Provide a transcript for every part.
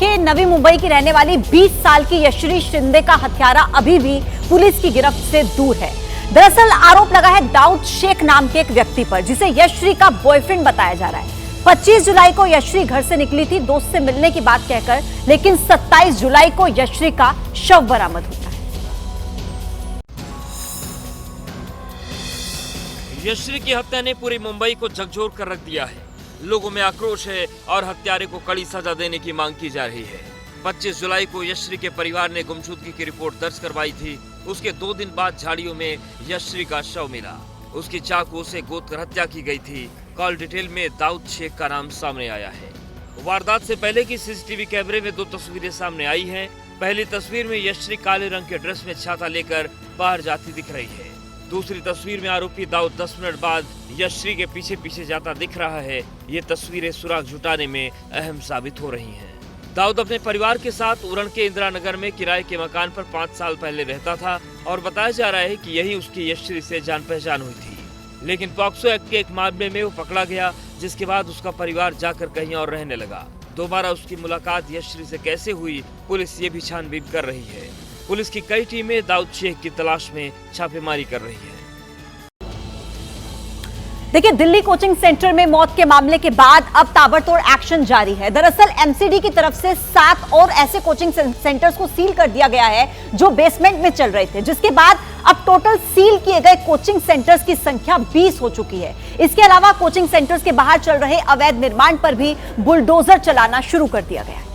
देखिए, नवी मुंबई की रहने वाली 20 साल की यश्री शिंदे का हत्यारा अभी भी पुलिस की गिरफ्त से दूर है। दरअसल आरोप लगा है दाऊद शेख नाम के एक व्यक्ति पर, जिसे यश्री का बॉयफ्रेंड बताया जा रहा है। 25 जुलाई को यश्री घर से निकली थी दोस्त से मिलने की बात कहकर, लेकिन 27 जुलाई को यश्री का शव बरामद होता है। यश्री की हत्या ने पूरी मुंबई को झकझोर कर रख दिया है। लोगों में आक्रोश है और हत्यारे को कड़ी सजा देने की मांग की जा रही है। 25 जुलाई को यश्री के परिवार ने गुमशुदगी की रिपोर्ट दर्ज करवाई थी। उसके 2 दिन बाद झाड़ियों में यश्री का शव मिला। उसकी चाकू से गोद कर हत्या की गई थी। कॉल डिटेल में दाऊद शेख का नाम सामने आया है। वारदात से पहले की सीसीटीवी कैमरे में 2 तस्वीरें सामने आई हैं। पहली तस्वीर में यश्री काले रंग के ड्रेस में छाता लेकर बाहर जाती दिख रही है। दूसरी तस्वीर में आरोपी दाऊद 10 मिनट बाद यश्री के पीछे पीछे जाता दिख रहा है। ये तस्वीरें सुराग जुटाने में अहम साबित हो रही हैं। दाऊद अपने परिवार के साथ उरण के इंदिरा नगर में किराए के मकान पर 5 साल पहले रहता था और बताया जा रहा है कि यही उसकी यश्री से जान पहचान हुई थी। लेकिन पॉक्सो एक्ट के एक मामले में वो पकड़ा गया, जिसके बाद उसका परिवार जाकर कहीं और रहने लगा। दोबारा उसकी मुलाकात यश्री से कैसे हुई, पुलिस ये भी छानबीन कर रही है। पुलिस की कई टीमें दाऊद शेख की तलाश में छापेमारी कर रही है। देखिए, दिल्ली कोचिंग सेंटर में मौत के मामले के बाद अब ताबड़तोड़ एक्शन जारी है। दरअसल एमसीडी की तरफ से 7 और ऐसे कोचिंग सेंटर्स को सील कर दिया गया है जो बेसमेंट में चल रहे थे, जिसके बाद अब टोटल सील किए गए कोचिंग सेंटर्स की संख्या 20 हो चुकी है। इसके अलावा कोचिंग सेंटर्स के बाहर चल रहे अवैध निर्माण पर भी बुलडोजर चलाना शुरू कर दिया गया है।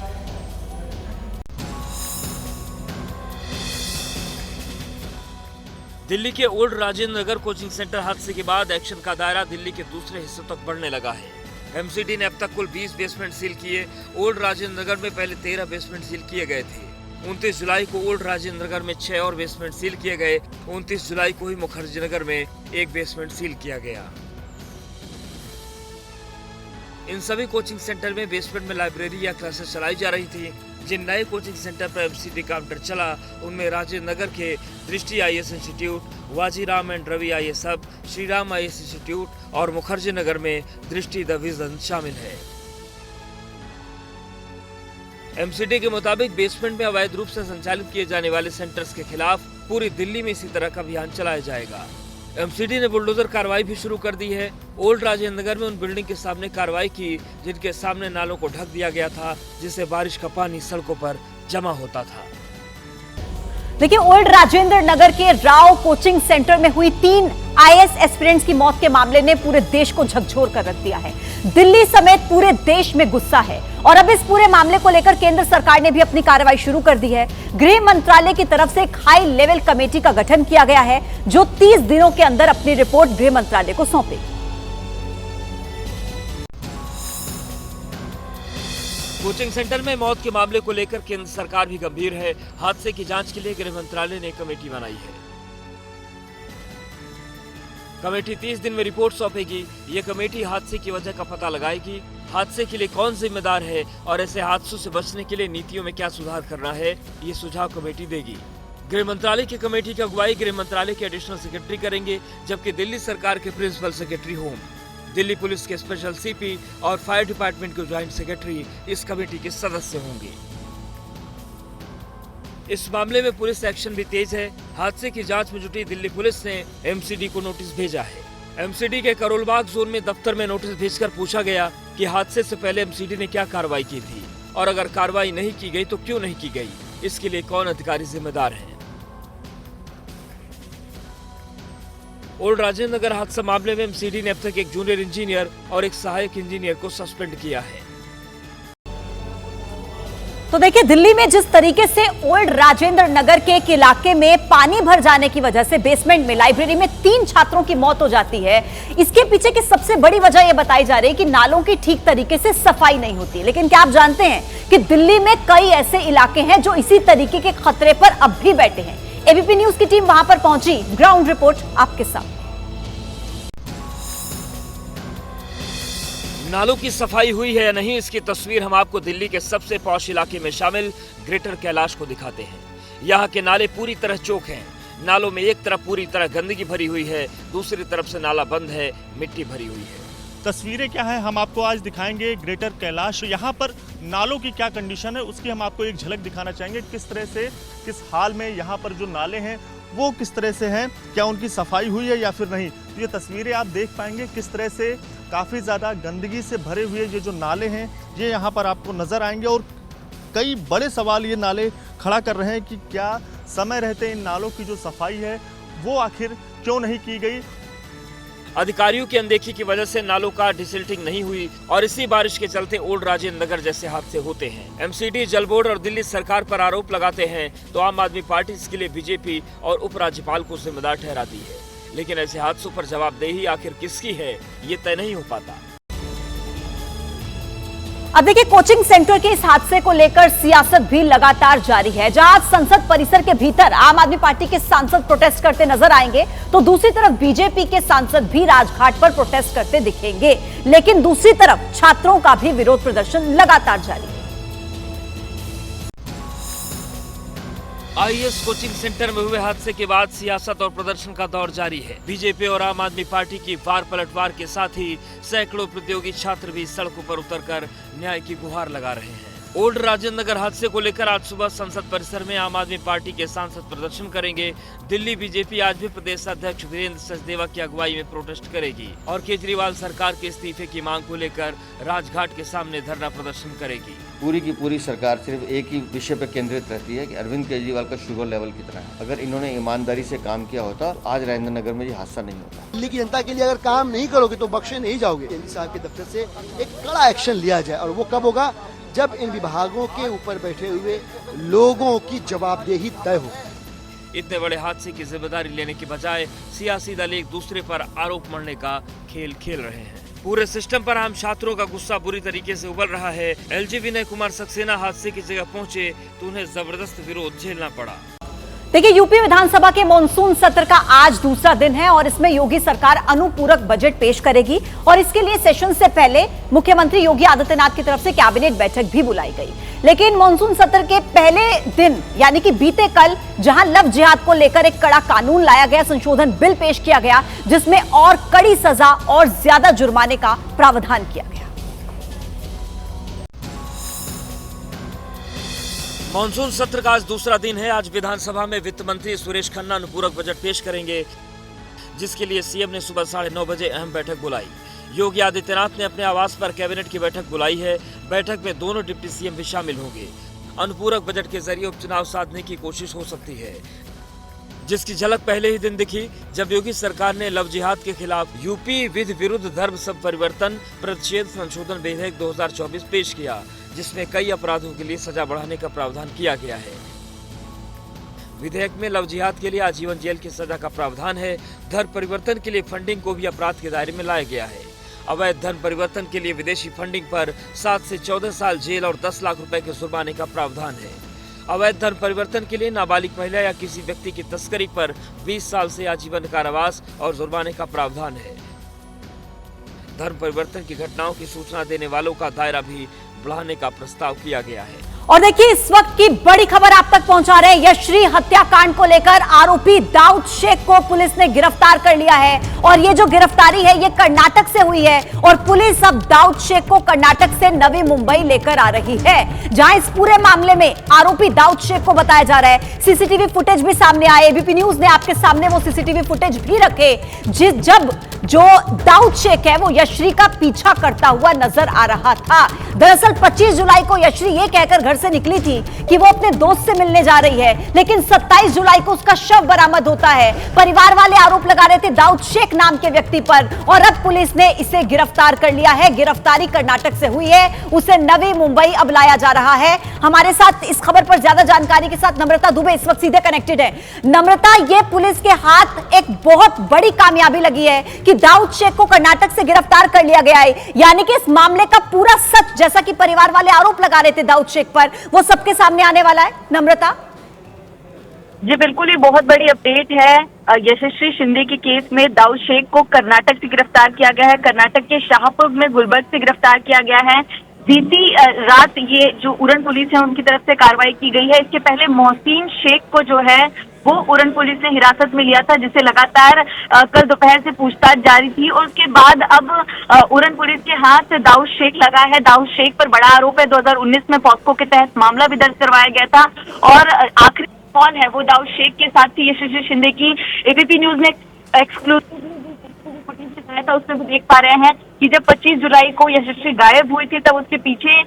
दिल्ली के old Rajendra Nagar coaching centre हादसे के बाद एक्शन का दायरा दिल्ली के दूसरे हिस्सों तक बढ़ने लगा है। एमसीडी ने अब तक कुल 20 बेसमेंट सील किए। ओल्ड राजेंद्र नगर में पहले 13 बेसमेंट सील किए गए थे। 29 जुलाई को ओल्ड राजेंद्र नगर में 6 और बेसमेंट सील किए गए। 29 जुलाई को ही मुखर्जी नगर में 1 बेसमेंट सील किया गया। इन सभी कोचिंग सेंटर में बेसमेंट में लाइब्रेरी या क्लासेस चलाई जा रही थी। जिन नए कोचिंग सेंटर पर एमसीडी काउंटर चला, उनमें राजेंद्र नगर के Drishti IAS institute, Vajiram and Ravi IAS hub, Shriram IAS institute और मुखर्जी नगर में दृष्टि द विजन शामिल है। एमसीडी के मुताबिक बेसमेंट में अवैध रूप से संचालित किए जाने वाले सेंटर्स के खिलाफ पूरी दिल्ली में इसी तरह का अभियान चलाया जाएगा। एमसीडी ने बुलडोजर कार्रवाई भी शुरू कर दी है। ओल्ड राजेंद्र नगर में उन बिल्डिंग के सामने कार्रवाई की जिनके सामने नालों को ढक दिया गया था, जिससे बारिश का पानी सड़कों पर जमा होता था। देखिए, ओल्ड राजेंद्र नगर के राव कोचिंग सेंटर में हुई 3 आईएएस एस्पिरेंट्स की मौत के मामले ने पूरे देश को झकझोर कर रख दिया है। दिल्ली समेत पूरे देश में गुस्सा है और अब इस पूरे मामले को लेकर केंद्र सरकार ने भी अपनी कार्रवाई शुरू कर दी है। गृह मंत्रालय की तरफ से एक हाई लेवल कमेटी का गठन किया गया है, जो 30 दिनों के अंदर अपनी रिपोर्ट गृह मंत्रालय को सौंपेगी। कोचिंग सेंटर में मौत के मामले को लेकर केंद्र सरकार भी गंभीर है। हादसे की जांच के लिए गृह मंत्रालय ने कमेटी बनाई है। कमेटी 30 दिन में रिपोर्ट सौंपेगी। ये कमेटी हादसे की वजह का पता लगाएगी, हादसे के लिए कौन जिम्मेदार है और ऐसे हादसों से बचने के लिए नीतियों में क्या सुधार करना है, ये सुझाव कमेटी देगी। गृह मंत्रालय की कमेटी की अगुवाई गृह मंत्रालय के एडिशनल सेक्रेटरी करेंगे, जबकि दिल्ली सरकार के principal secretary home, Delhi police के स्पेशल सीपी और फायर डिपार्टमेंट के ज्वाइंट सेक्रेटरी इस कमेटी के सदस्य होंगे। इस मामले में पुलिस एक्शन भी तेज है। हादसे की जांच में जुटी दिल्ली पुलिस ने एमसीडी को नोटिस भेजा है। एमसीडी के करोलबाग जोन में दफ्तर में नोटिस भेजकर पूछा गया कि हादसे से पहले एमसीडी ने क्या कार्रवाई की थी और अगर कार्रवाई नहीं की गई तो क्यों नहीं की गई, इसके लिए कौन अधिकारी जिम्मेदार है। ओल्ड राजेंद्र नगर हादसा मामले में एमसीडी ने अब तक एक जूनियर इंजीनियर और एक सहायक इंजीनियर को सस्पेंड किया है। तो देखिए, दिल्ली में जिस तरीके से ओल्ड राजेंद्र नगर के एक इलाके में पानी भर जाने की वजह से बेसमेंट में लाइब्रेरी में 3 छात्रों की मौत हो जाती है, इसके पीछे की सबसे बड़ी वजह यह बताई जा रही है कि नालों की ठीक तरीके से सफाई नहीं होती। लेकिन क्या आप जानते हैं कि दिल्ली में कई ऐसे इलाके हैं जो इसी तरीके के खतरे पर अब भी बैठे हैं। एबीपी न्यूज की टीम वहां पर पहुंची। ग्राउंड रिपोर्ट आपके साथ। नालों की सफाई हुई है या नहीं, इसकी तस्वीर हम आपको दिल्ली के सबसे पॉश इलाके में शामिल ग्रेटर कैलाश को दिखाते हैं। यहाँ के नाले पूरी तरह चौक हैं। नालों में एक तरफ पूरी तरह गंदगी भरी हुई है, दूसरी तरफ से नाला बंद है, मिट्टी भरी हुई है। तस्वीरें क्या है हम आपको आज दिखाएंगे। ग्रेटर कैलाश, यहाँ पर नालों की क्या कंडीशन है उसकी हम आपको एक झलक दिखाना चाहेंगे। किस तरह से, किस हाल में यहाँ पर जो नाले हैं वो किस तरह से हैं, क्या उनकी सफाई हुई है या फिर नहीं। तो ये तस्वीरें आप देख पाएंगे किस तरह से काफ़ी ज़्यादा गंदगी से भरे हुए ये जो नाले हैं ये यहाँ पर आपको नज़र आएंगे। और कई बड़े सवाल ये नाले खड़ा कर रहे हैं कि क्या समय रहते इन नालों की जो सफाई है वो आखिर क्यों नहीं की गई। अधिकारियों की अनदेखी की वजह से नालों का डिसिल्टिंग नहीं हुई और इसी बारिश के चलते ओल्ड राजेंद्र नगर जैसे हादसे होते हैं। एमसीडी, जल बोर्ड और दिल्ली सरकार पर आरोप लगाते हैं तो आम आदमी पार्टी इसके लिए बीजेपी और उपराज्यपाल को जिम्मेदार ठहराती है। लेकिन ऐसे हादसों पर जवाबदेही आखिर किसकी है ये तय नहीं हो पाता। अब देखिए, कोचिंग सेंटर के इस हादसे को लेकर सियासत भी लगातार जारी है। जहां संसद परिसर के भीतर आम आदमी पार्टी के सांसद प्रोटेस्ट करते नजर आएंगे तो दूसरी तरफ बीजेपी के सांसद भी राजघाट पर प्रोटेस्ट करते दिखेंगे। लेकिन दूसरी तरफ छात्रों का भी विरोध प्रदर्शन लगातार जारी है। आईएएस कोचिंग सेंटर में हुए हादसे के बाद सियासत और प्रदर्शन का दौर जारी है। बीजेपी और आम आदमी पार्टी की वार पलटवार के साथ ही सैकड़ों प्रतियोगी छात्र भी सड़कों पर उतरकर न्याय की गुहार लगा रहे हैं। ओल्ड राजेंद्र नगर हादसे को लेकर आज सुबह संसद परिसर में आम आदमी पार्टी के सांसद प्रदर्शन करेंगे। दिल्ली बीजेपी आज भी प्रदेश अध्यक्ष वीरेंद्र सचदेवा की अगुवाई में प्रोटेस्ट करेगी और केजरीवाल सरकार के इस्तीफे की मांग को लेकर राजघाट के सामने धरना प्रदर्शन करेगी। पूरी की पूरी सरकार सिर्फ एक ही विषय पर केंद्रित रहती है कि अरविंद केजरीवाल का शुगर लेवल कितना है। अगर इन्होंने ईमानदारी से काम किया होता आज राजेंद्र नगर में ये हादसा नहीं होता। दिल्ली की जनता के लिए अगर काम नहीं करोगे तो बख्शे नहीं जाओगे। केंद्र साहब के दफ्तर से एक कड़ा एक्शन लिया जाए और वो कब होगा, जब इन विभागों के ऊपर बैठे हुए लोगों की जवाबदेही तय हो। इतने बड़े हादसे की जिम्मेदारी लेने के बजाय सियासी दल एक दूसरे पर आरोप मढ़ने का खेल खेल रहे हैं। पूरे सिस्टम पर आम छात्रों का गुस्सा बुरी तरीके से उबल रहा है। एलजी विनय कुमार सक्सेना हादसे की जगह पहुंचे तो उन्हें जबरदस्त विरोध झेलना पड़ा। देखिए, यूपी विधानसभा के मॉनसून सत्र का आज दूसरा दिन है और इसमें योगी सरकार अनुपूरक बजट पेश करेगी और इसके लिए सेशन से पहले मुख्यमंत्री योगी आदित्यनाथ की तरफ से कैबिनेट बैठक भी बुलाई गई। लेकिन मॉनसून सत्र के पहले दिन यानी कि बीते कल जहां लव जिहाद को लेकर एक कड़ा कानून लाया गया, संशोधन बिल पेश किया गया जिसमें और कड़ी सजा और ज्यादा जुर्माने का प्रावधान किया गया। मॉनसून सत्र का आज दूसरा दिन है। आज विधानसभा में वित्त मंत्री सुरेश खन्ना अनुपूरक बजट पेश करेंगे जिसके लिए सीएम ने सुबह 9:30 बजे अहम बैठक बुलाई। योगी आदित्यनाथ ने अपने आवास पर कैबिनेट की बैठक बुलाई है। बैठक में दोनों डिप्टी सीएम भी शामिल होंगे। अनुपूरक बजट के जरिए उपचुनाव साधने की कोशिश हो सकती है जिसकी झलक पहले ही दिन दिखी जब योगी सरकार ने लव जिहाद के खिलाफ यूपी विधि विरुद्ध धर्म सब परिवर्तन प्रतिषेध संशोधन विधेयक 2024 पेश किया जिसमें कई अपराधों के लिए सजा बढ़ाने का प्रावधान किया गया है। विधेयक में लव जिहाद के लिए आजीवन जेल की सजा का प्रावधान है। धर्म परिवर्तन के लिए फंडिंग को भी अपराध के दायरे में लाया गया है। अवैध धर्म परिवर्तन के लिए विदेशी फंडिंग पर 7 से 14 साल जेल और 10 लाख रुपए के जुर्माने का प्रावधान है। अवैध धर्म परिवर्तन के लिए नाबालिग महिला या किसी व्यक्ति की तस्करी पर 20 साल से आजीवन कारावास और जुर्माने का प्रावधान है। धर्म परिवर्तन की घटनाओं की सूचना देने वालों का दायरा भी बढ़ाने का प्रस्ताव किया गया है। और देखिए, इस वक्त की बड़ी खबर आप तक पहुंचा रहे हैं। यश्री हत्याकांड को लेकर आरोपी दाऊद शेख को पुलिस ने गिरफ्तार कर लिया है और ये जो गिरफ्तारी है ये कर्नाटक से हुई है और पुलिस अब दाऊद शेख को कर्नाटक से नवी मुंबई लेकर आ रही है जहां इस पूरे मामले में आरोपी दाऊद शेख को बताया जा रहा है। सीसीटीवी फुटेज भी सामने आए। एबीपी न्यूज ने आपके सामने वो सीसीटीवी फुटेज भी रखे जब जो दाऊद शेख है वो यश्री का पीछा करता हुआ नजर आ रहा था। दरअसल 25 जुलाई को यश्री ये कहकर घर से निकली थी कि वो अपने दोस्त से मिलने जा रही है, लेकिन 27 जुलाई को उसका शव बरामद होता है। परिवार वाले आरोप लगा रहे थे दाऊद शेख नाम के व्यक्ति पर और अब पुलिस ने इसे गिरफ्तार कर लिया है। गिरफ्तारी कर्नाटक से हुई है, उसे नवी मुंबई अब लाया जा रहा है। हमारे साथ इस खबर पर ज्यादा जानकारी के साथ नम्रता दुबे इस वक्त सीधे कनेक्टेड है। नम्रता, ये पुलिस के हाथ एक बहुत बड़ी कामयाबी लगी है कि दाऊद शेख को कर्नाटक से गिरफ्तार कर लिया गया है, यानी कि इस मामले का पूरा सच जैसा कि परिवार वाले आरोप लगा रहे थे दाऊद शेख पर वो सबके सामने आने वाला है। नम्रता जी बिल्कुल, ये बहुत बड़ी अपडेट है। यशस्वी शिंदे के केस में दाऊद शेख को कर्नाटक से गिरफ्तार किया गया है। कर्नाटक के शाहपुर में गुलबर्ग से गिरफ्तार किया गया है। बीती रात ये जो उड़न पुलिस है उनकी तरफ से कार्रवाई की गई है। इसके पहले मोहसिन शेख को जो है वो उरण पुलिस ने हिरासत में लिया था, जिसे लगातार कल दोपहर से पूछताछ जारी थी। और उसके बाद अब उरण पुलिस के हाथ दाऊद शेख लगा है। दाऊद शेख पर बड़ा आरोप है, 2019 में पॉक्सो के तहत मामला भी दर्ज करवाया गया था। और आखिरी कॉल है वो दाऊद शेख के साथ थी। यशस्वी शिंदे की एबीपी न्यूज ने एक्सक्लूसिव फुटेज दिखाया था, उसमें भी देख पा रहे हैं कि जब 25 जुलाई को यशस्वी गायब हुई थी तब उसके पीछे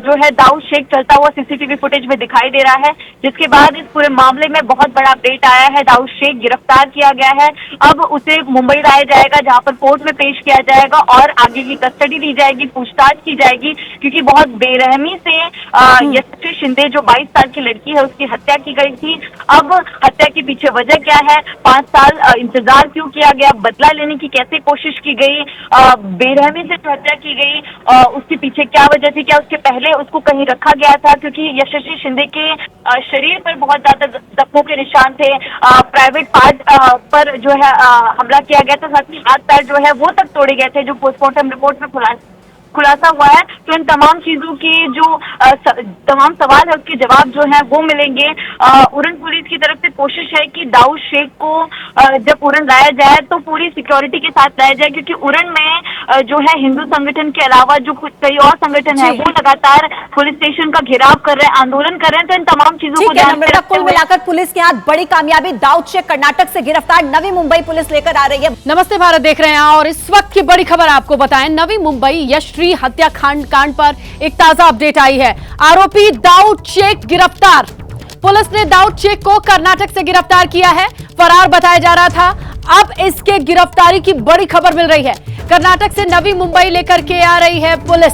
जो है दाऊद शेख चलता हुआ सीसीटीवी फुटेज में दिखाई दे रहा है। जिसके बाद इस पूरे मामले में बहुत बड़ा अपडेट आया है। दाऊद शेख गिरफ्तार किया गया है। अब उसे मुंबई लाया जाएगा, जहां पर कोर्ट में पेश किया जाएगा और आगे की कस्टडी ली जाएगी, पूछताछ की जाएगी, क्योंकि बहुत बेरहमी से यशस्वी शिंदे जो 22 साल की लड़की है उसकी हत्या की गई थी। अब हत्या के पीछे वजह क्या है, 5 साल इंतजार क्यों किया गया, बदला लेने की कैसे कोशिश की गई, बेरहमी से जो हत्या की गई उसके पीछे क्या वजह थी, क्या उसके पहले उसको कहीं रखा गया था, क्योंकि यशस्वी शिंदे के शरीर पर बहुत ज्यादा जख्मों के निशान थे। प्राइवेट पार्ट पर जो है हमला किया गया था, साथ ही हाथ पैर जो है वो तक तोड़े गए थे, जो पोस्टमार्टम रिपोर्ट में खुलासा हुआ है। तो इन तमाम चीजों के जो तमाम सवाल है उसके जवाब जो है वो मिलेंगे। उरण पुलिस की तरफ से कोशिश है कि दाऊद शेख को जब उरण लाया जाए तो पूरी सिक्योरिटी के साथ लाया जाए, क्योंकि उरण में जो है हिंदू संगठन के अलावा जो कुछ कई और संगठन है वो लगातार पुलिस स्टेशन का घेराव कर रहे हैं, आंदोलन कर रहे हैं। तो इन तमाम चीजों को ध्यान में रखते कुल हुए मिलाकर पुलिस के हाथ बड़ी कामयाबी, दाऊद शेख कर्नाटक से गिरफ्तार, नवी मुंबई पुलिस लेकर आ रही है। नमस्ते भारत देख रहे हैं और इस वक्त की बड़ी खबर आपको बताएं। नवी मुंबई यशश्री हत्याकांड पर एक ताजा अपडेट आई है। आरोपी दाऊद शेख गिरफ्तार। पुलिस ने दाऊद शेख को कर्नाटक से गिरफ्तार किया है। फरार बताया जा रहा था, अब इसके गिरफ्तारी की बड़ी खबर मिल रही है। कर्नाटक से नवी मुंबई लेकर के आ रही है पुलिस।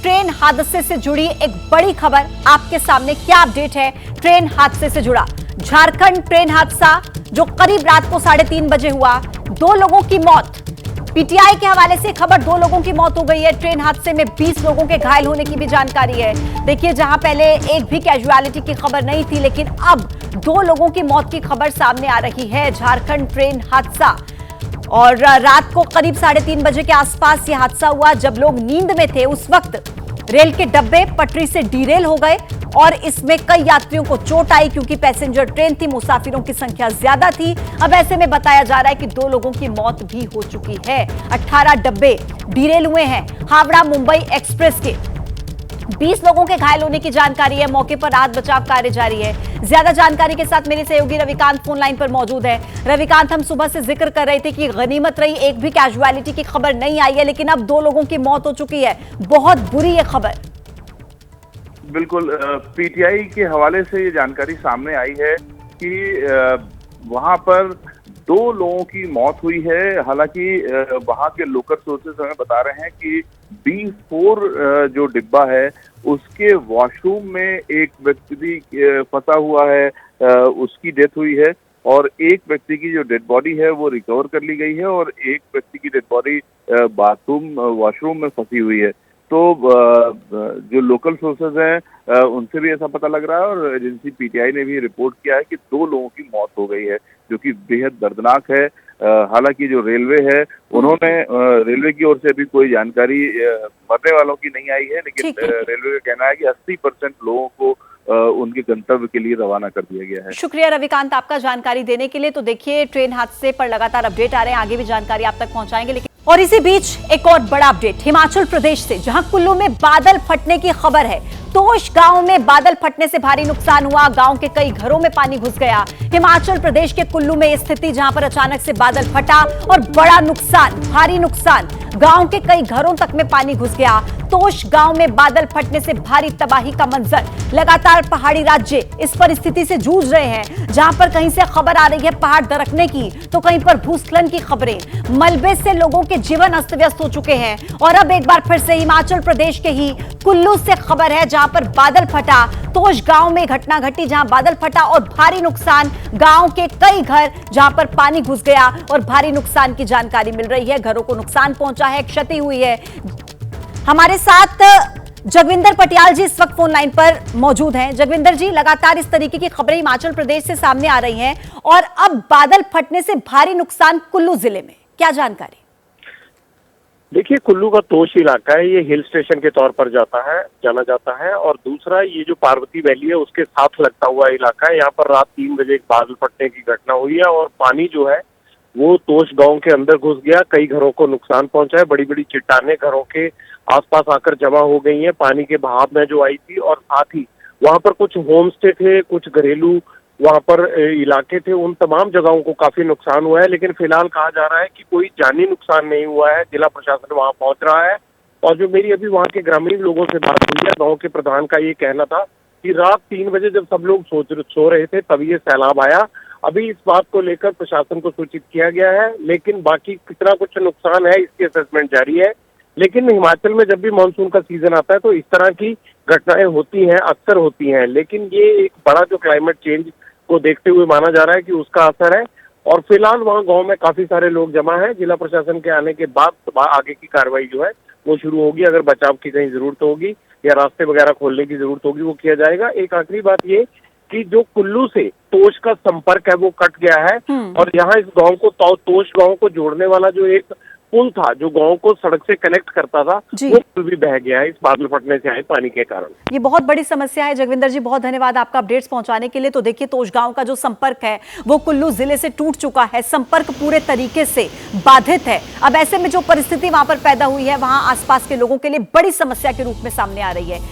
ट्रेन हादसे से जुड़ी एक बड़ी खबर आपके सामने, क्या अपडेट है ट्रेन हादसे से जुड़ा। झारखंड ट्रेन हादसा जो करीब रात को 3:30 बजे हुआ, 2 लोगों की मौत। पीटीआई के हवाले से खबर, 2 लोगों की मौत हो गई है। ट्रेन हादसे में 20 लोगों के घायल होने की भी जानकारी है। देखिए, जहां पहले एक भी कैजुअलिटी की खबर नहीं थी, लेकिन अब 2 लोगों की मौत की खबर सामने आ रही है। झारखंड ट्रेन हादसा, और रात को करीब 3:30 बजे के आसपास यह हादसा हुआ। जब लोग नींद में थे उस वक्त रेल के डब्बे पटरी से डीरेल हो गए और इसमें कई यात्रियों को चोट आई, क्योंकि पैसेंजर ट्रेन थी, मुसाफिरों की संख्या ज्यादा थी। अब ऐसे में बताया जा रहा है कि 2 लोगों की मौत भी हो चुकी है। 18 डब्बे डीरेल हुए हैं हावड़ा मुंबई एक्सप्रेस के। 20 लोगों के घायल होने की जानकारी है। मौके पर राहत बचाव कार्य जारी है। ज्यादा जानकारी के साथ मेरे सहयोगी रविकांत फोन लाइन पर मौजूद है। रविकांत, हम सुबह से जिक्र कर रहे थे कि गनीमत रही, एक भी कैजुअलिटी की खबर नहीं आई है, लेकिन अब 2 लोगों की मौत हो चुकी है। बहुत बुरी ये खबर। बिल्कुल, पीटीआई के हवाले से ये जानकारी सामने आई है कि वहां पर 2 लोगों की मौत हुई है। हालांकि वहां के लोकल सोर्सेस हमें बता रहे हैं कि B4 जो डिब्बा है उसके वॉशरूम में एक व्यक्ति फंसा हुआ है, उसकी डेथ हुई है। और एक व्यक्ति की जो डेड बॉडी है वो रिकवर कर ली गई है और एक व्यक्ति की डेड बॉडी वॉशरूम में फंसी हुई है। तो जो लोकल सोर्सेज हैं उनसे भी ऐसा पता लग रहा है और एजेंसी पीटीआई ने भी रिपोर्ट किया है कि 2 लोगों की मौत हो गई है, जो कि बेहद दर्दनाक है। हालांकि जो रेलवे है उन्होंने रेलवे की ओर से अभी कोई जानकारी मरने वालों की नहीं आई है, लेकिन रेलवे का कहना है कि 80% लोगों को उनके गंतव्य के लिए रवाना कर दिया गया है। शुक्रिया रविकांत आपका जानकारी देने के लिए। तो देखिए, ट्रेन हादसे पर लगातार अपडेट आ रहे हैं, आगे भी जानकारी आप तक पहुंचाएंगे। लेकिन और इसी बीच एक और बड़ा अपडेट हिमाचल प्रदेश से, जहां कुल्लू में बादल फटने की खबर है। तोश गांव में बादल फटने से भारी नुकसान हुआ, गांव के कई घरों में पानी घुस गया। हिमाचल प्रदेश के कुल्लू में यह स्थिति, जहां पर अचानक से बादल फटा और बड़ा नुकसान, भारी नुकसान, गांव के कई घरों तक में पानी घुस गया। तोश गांव में बादल फटने से भारी तबाही का मंजर। लगातार पहाड़ी राज्य इस परिस्थिति से जूझ रहे हैं, जहां पर कहीं से खबर आ रही है पहाड़ दरकने की, तो कहीं पर भूस्खलन की खबरें। मलबे से लोगों के जीवन अस्त व्यस्त हो चुके हैं। और अब एक बार फिर से हिमाचल प्रदेश के ही कुल्लू से खबर है, जहां पर बादल फटा। तोश गांव में घटना घटी, जहां बादल फटा और भारी नुकसान, गांव के कई घर जहां पर पानी घुस गया और भारी नुकसान की जानकारी मिल रही है। घरों को नुकसान पहुंचा है, क्षति हुई है। हमारे साथ जगविंदर पटियाल जी इस वक्त फोन लाइन पर मौजूद हैं। जगविंदर जी, लगातार इस तरीके की खबरें हिमाचल प्रदेश से सामने आ रही हैं और अब बादल फटने से भारी नुकसान कुल्लू जिले में, क्या जानकारी? देखिए, कुल्लू का तोश इलाका है, ये हिल स्टेशन के तौर पर जाना जाता है। और दूसरा, ये जो पार्वती वैली है उसके साथ लगता हुआ इलाका है। यहाँ पर रात 3 बजे एक बादल फटने की घटना हुई है और पानी जो है वो तोश गांव के अंदर घुस गया, कई घरों को नुकसान पहुंचा है। बड़ी बड़ी चट्टानें घरों के आसपास आकर जमा हो गई हैं पानी के बहाव में जो आई थी। और साथ ही वहाँ पर कुछ होम स्टे थे, कुछ घरेलू वहाँ पर इलाके थे, उन तमाम जगहों को काफी नुकसान हुआ है। लेकिन फिलहाल कहा जा रहा है कि कोई जानी नुकसान नहीं हुआ है। जिला प्रशासन वहाँ पहुंच रहा है। और जो मेरी अभी वहाँ के ग्रामीण लोगों से बात हुई है, गाँव के प्रधान का ये कहना था कि रात 3 बजे जब सब लोग सो रहे थे तभी ये सैलाब आया। अभी इस बात को लेकर प्रशासन को सूचित किया गया है, लेकिन बाकी कितना कुछ नुकसान है इसकी असेसमेंट जारी है। लेकिन हिमाचल में जब भी मानसून का सीजन आता है तो इस तरह की घटनाएं होती हैं, अक्सर होती हैं। लेकिन ये एक बड़ा जो क्लाइमेट चेंज को देखते हुए माना जा रहा है कि उसका असर है। और फिलहाल वहाँ गांव में काफी सारे लोग जमा हैं। जिला प्रशासन के आने के बाद आगे की कार्रवाई जो है वो शुरू होगी। अगर बचाव की कहीं जरूरत होगी या रास्ते वगैरह खोलने की जरूरत होगी वो किया जाएगा। एक आखिरी बात ये कि जो कुल्लू से तोश का संपर्क है वो कट गया है और यहाँ इस गांव को तोश गांव को जोड़ने वाला जो एक पुल था जो गांव को सड़क से कनेक्ट करता था वो पुल भी बह गया है इस बादल फटने से आए पानी के कारण। ये बहुत बड़ी समस्या है। जगविंदर जी, बहुत धन्यवाद आपका अपडेट्स पहुंचाने के लिए। तो देखिए, तोश गांव का जो संपर्क है वो कुल्लू जिले से टूट चुका है, संपर्क पूरे तरीके से बाधित है। अब ऐसे में जो परिस्थिति वहां पर पैदा हुई है वहां आसपास के लोगों के लिए बड़ी समस्या के रूप में सामने आ रही है।